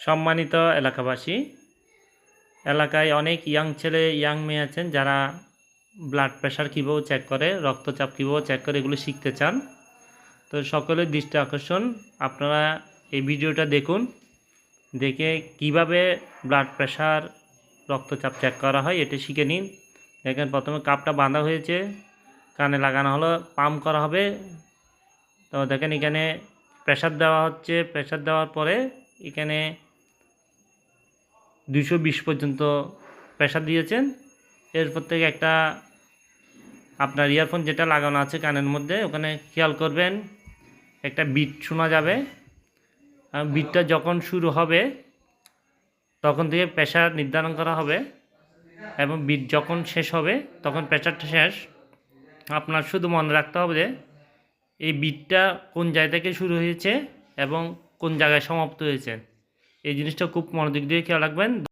সম্মানিত এলাকাবাসী, এলাকায় অনেক ইয়াং ছেলে ইয়াং মেয়ে আছেন যারা ব্লাড প্রেশার কীভাবে চেক করে, রক্তচাপ কীভাবে চেক করে এগুলো শিখতে চান। তো সকলের দৃষ্টি আকর্ষণ, আপনারা এই ভিডিওটা দেখুন, দেখে কিভাবে ব্লাড প্রেশার রক্তচাপ চেক করা হয় এটা শিখে নিন। দেখেন প্রথমে কাপটা বাঁধা হয়েছে, কানে লাগানো হলো, পাম্প করা হবে। তো দেখেন এখানে প্রেশার দেওয়া হচ্ছে, প্রেশার দেওয়ার পরে এখানে 220 পর্যন্ত প্রেশার দিয়েছেন। এরপর থেকে একটা আপনার ইয়ারফোন যেটা লাগানো আছে কানের মধ্যে, ওখানে খেয়াল করবেন একটা বিট শোনা যাবে। বিটটা যখন শুরু হবে তখন থেকে প্রেশার নির্ধারণ করা হবে, এবং বিট যখন শেষ হবে তখন প্রেশারটা শেষ। আপনার শুধু মনে রাখতে হবে যে এই বিটটা কোন জায়গা থেকে শুরু হয়েছে এবং কোন জায়গায় সমাপ্ত হয়েছে। এই জিনিসটা খুব মনোযোগ দিয়ে খেয়াল রাখবেন।